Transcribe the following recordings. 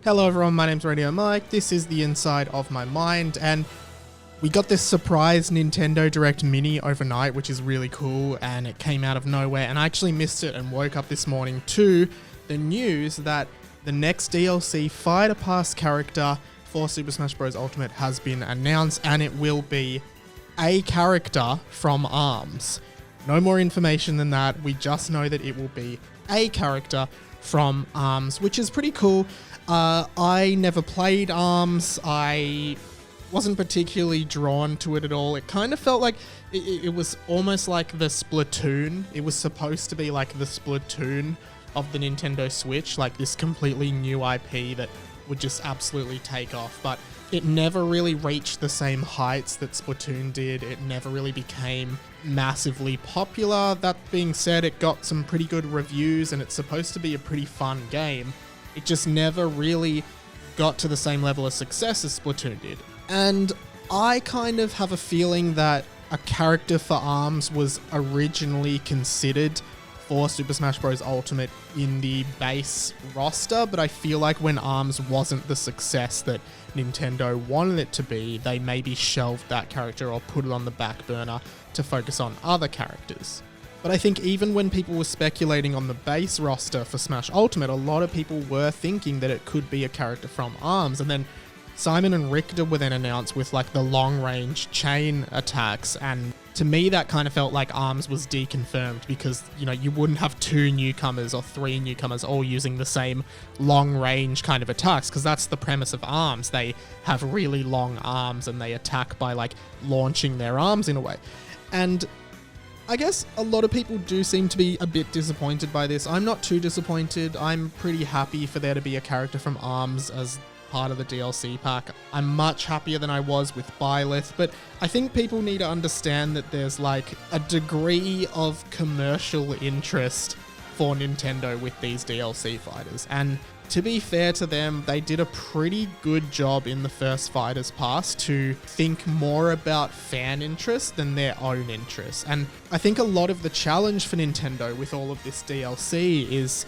Hello everyone, my name's Radio Mike, this is the inside of my mind, and we got this surprise Nintendo Direct Mini overnight, which is really cool, and it came out of nowhere, and I actually missed it and woke up this morning to the news that the next DLC Fighter Pass character for Super Smash Bros. Ultimate has been announced, and it will be a character from ARMS. No more information than that, we just know that it will be a character from ARMS, which is pretty cool. I never played ARMS. I wasn't particularly drawn to it at all. It kind of felt like it was almost like the Splatoon. It was supposed to be like the Splatoon of the Nintendo Switch, like this completely new IP that would just absolutely take off. But it never really reached the same heights that Splatoon did. It never really became massively popular. That being said, it got some pretty good reviews and it's supposed to be a pretty fun game. It just never really got to the same level of success as Splatoon did. And I kind of have a feeling that a character for ARMS was originally considered for Super Smash Bros. Ultimate in the base roster, but I feel like when ARMS wasn't the success that Nintendo wanted it to be, they maybe shelved that character or put it on the back burner to focus on other characters. But I think even when people were speculating on the base roster for Smash Ultimate, a lot of people were thinking that it could be a character from ARMS, and then Simon and Richter were then announced with like the long-range chain attacks, and to me that kind of felt like ARMS was deconfirmed because, you know, you wouldn't have two newcomers or three newcomers all using the same long-range kind of attacks, because that's the premise of ARMS. They have really long arms and they attack by like launching their arms in a way. And I guess a lot of people do seem to be a bit disappointed by this. I'm not too disappointed. I'm pretty happy for there to be a character from ARMS as part of the DLC pack. I'm much happier than I was with Byleth, but I think people need to understand that there's like a degree of commercial interest for Nintendo with these DLC fighters. And to be fair to them, they did a pretty good job in the first Fighters Pass to think more about fan interest than their own interests. And I think a lot of the challenge for Nintendo with all of this DLC is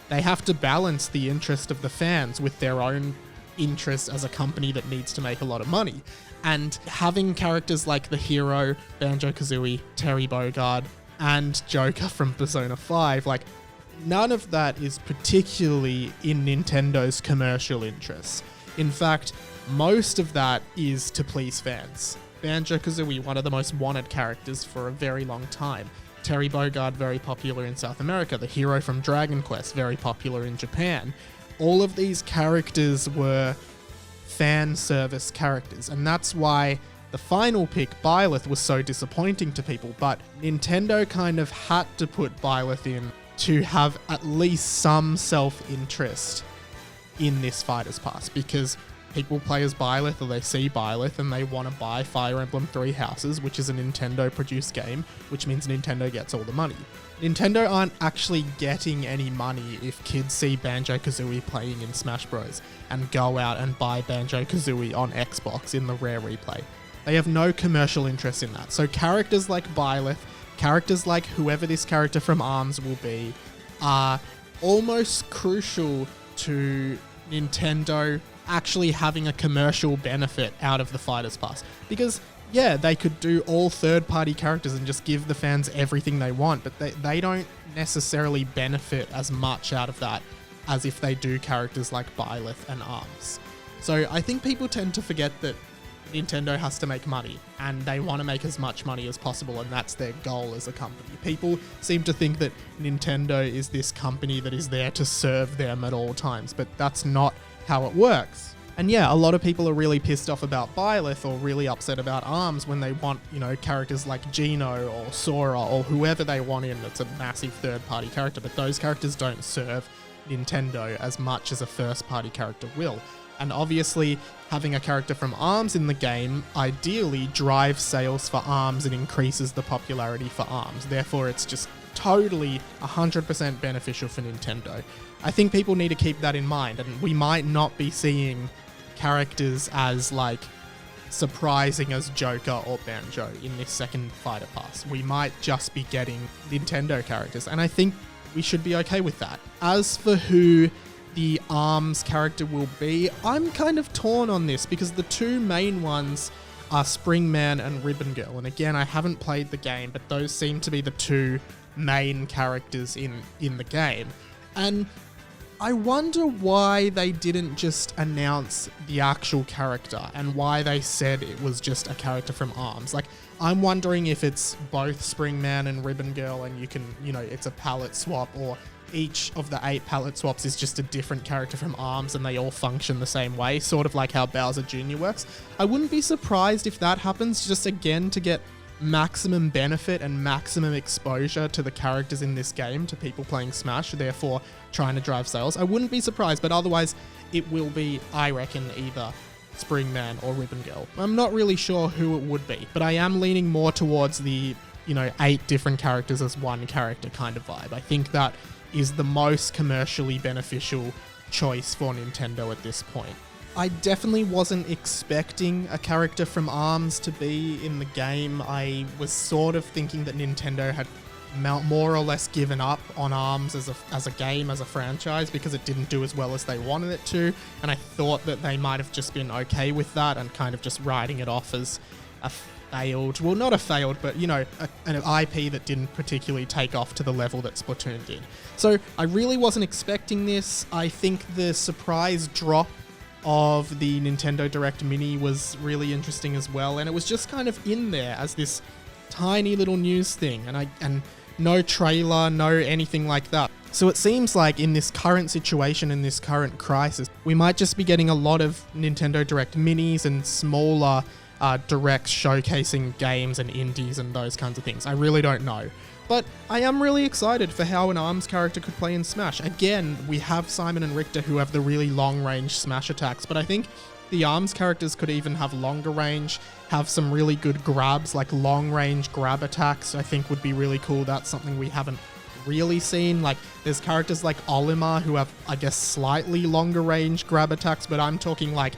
they have to balance the interest of the fans with their own interest as a company that needs to make a lot of money. And having characters like the hero, Banjo-Kazooie, Terry Bogard, and Joker from Persona 5, like, none of that is particularly in Nintendo's commercial interests. In fact, most of that is to please fans. Banjo-Kazooie, one of the most wanted characters for a very long time. Terry Bogard, very popular in South America. The hero from Dragon Quest, very popular in Japan. All of these characters were fan service characters, and that's why the final pick, Byleth, was so disappointing to people. But Nintendo kind of had to put Byleth in to have at least some self-interest in this Fighters Pass, because people play as Byleth or they see Byleth and they want to buy Fire Emblem Three Houses, which is a Nintendo-produced game, which means Nintendo gets all the money. Nintendo aren't actually getting any money if kids see Banjo-Kazooie playing in Smash Bros. And go out and buy Banjo-Kazooie on Xbox in the Rare Replay. They have no commercial interest in that. So characters like Byleth, characters like whoever this character from ARMS will be, are almost crucial to Nintendo actually having a commercial benefit out of the Fighters Pass. Because, yeah, they could do all third-party characters and just give the fans everything they want, but they don't necessarily benefit as much out of that as if they do characters like Byleth and ARMS. So I think people tend to forget that Nintendo has to make money, and they want to make as much money as possible, and that's their goal as a company. People seem to think that Nintendo is this company that is there to serve them at all times, but that's not how it works. And yeah, a lot of people are really pissed off about Byleth or really upset about ARMS when they want, you know, characters like Geno or Sora or whoever they want in that's a massive third-party character, but those characters don't serve Nintendo as much as a first-party character will. And obviously, having a character from ARMS in the game ideally drives sales for ARMS and increases the popularity for ARMS. Therefore, it's just totally 100% beneficial for Nintendo. I think people need to keep that in mind, and we might not be seeing characters as, like, surprising as Joker or Banjo in this second Fighter Pass. We might just be getting Nintendo characters, and I think we should be okay with that. As for who the ARMS character will be. I'm kind of torn on this because the two main ones are Springman and Ribbon Girl. And again, I haven't played the game, but those seem to be the two main characters in the game. And I wonder why they didn't just announce the actual character and why they said it was just a character from ARMS. Like, I'm wondering if it's both Springman and Ribbon Girl and you can, it's a palette swap, or each of the 8 palette swaps is just a different character from ARMS and they all function the same way, sort of like how Bowser Jr. works. I wouldn't be surprised if that happens, just again to get maximum benefit and maximum exposure to the characters in this game to people playing Smash, therefore trying to drive sales. I wouldn't be surprised, but otherwise it will be, I reckon, either Springman or Ribbon Girl. I'm not really sure who it would be, but I am leaning more towards the, 8 different characters as one character kind of vibe. I think that is the most commercially beneficial choice for Nintendo at this point. I definitely wasn't expecting a character from ARMS to be in the game. I was sort of thinking that Nintendo had more or less given up on ARMS as a game, as a franchise, because it didn't do as well as they wanted it to, and I thought that they might have just been okay with that and kind of just writing it off as a failed, well, not a failed, but, an IP that didn't particularly take off to the level that Splatoon did. So I really wasn't expecting this. I think the surprise drop of the Nintendo Direct Mini was really interesting as well, and it was just kind of in there as this tiny little news thing, and no trailer, no anything like that. So it seems like in this current situation, in this current crisis, we might just be getting a lot of Nintendo Direct Minis and smaller directs showcasing games and indies and those kinds of things. I really don't know. But I am really excited for how an ARMS character could play in Smash. Again, we have Simon and Richter who have the really long-range Smash attacks, but I think the ARMS characters could even have longer range, have some really good grabs, like long-range grab attacks, I think would be really cool. That's something we haven't really seen. Like, there's characters like Olimar who have, I guess, slightly longer range grab attacks, but I'm talking like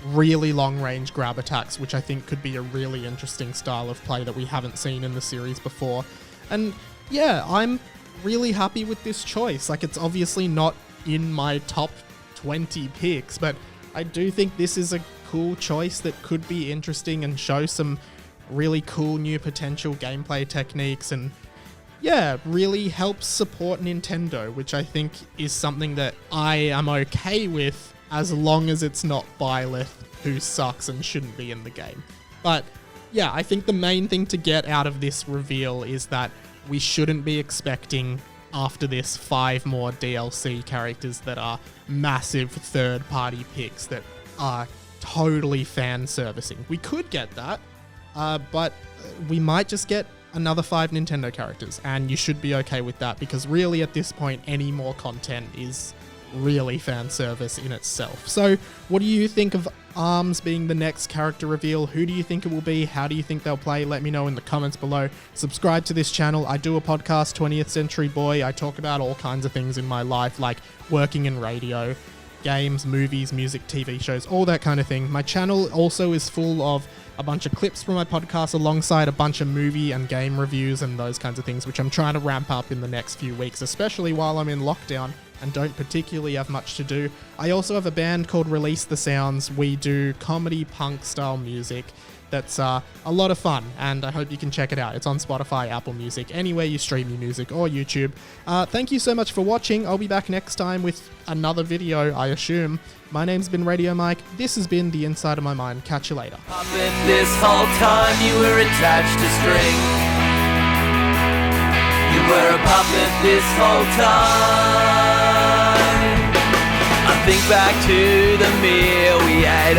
really long range grab attacks, which I think could be a really interesting style of play that we haven't seen in the series before. And yeah, I'm really happy with this choice. Like, it's obviously not in my top 20 picks, but I do think this is a cool choice that could be interesting and show some really cool new potential gameplay techniques, and yeah, really helps support Nintendo, which I think is something that I am okay with as long as it's not Byleth, who sucks and shouldn't be in the game. But yeah, I think the main thing to get out of this reveal is that we shouldn't be expecting after this 5 more DLC characters that are massive third-party picks that are totally fan-servicing. We could get that, but we might just get another 5 Nintendo characters, and you should be okay with that, because really at this point any more content is really fan service in itself. So what do you think of ARMS being the next character reveal? Who do you think it will be? How do you think they'll play? Let me know in the comments below. Subscribe to this channel. I do a podcast, 20th Century Boy. I talk about all kinds of things in my life, like working in radio, games, movies, music, TV shows, all that kind of thing. My channel also is full of a bunch of clips from my podcast alongside a bunch of movie and game reviews and those kinds of things, which I'm trying to ramp up in the next few weeks, especially while I'm in lockdown and don't particularly have much to do. I also have a band called Release the Sounds. We do comedy punk style music that's a lot of fun, and I hope you can check it out. It's on Spotify, Apple Music, anywhere you stream your music, or YouTube. Thank you so much for watching. I'll be back next time with another video, I assume. My name's been Radio Mike. This has been The Inside of My Mind. Catch you later. This whole time you were attached to string. You were a puppet this whole time. I think back to the meal we ate.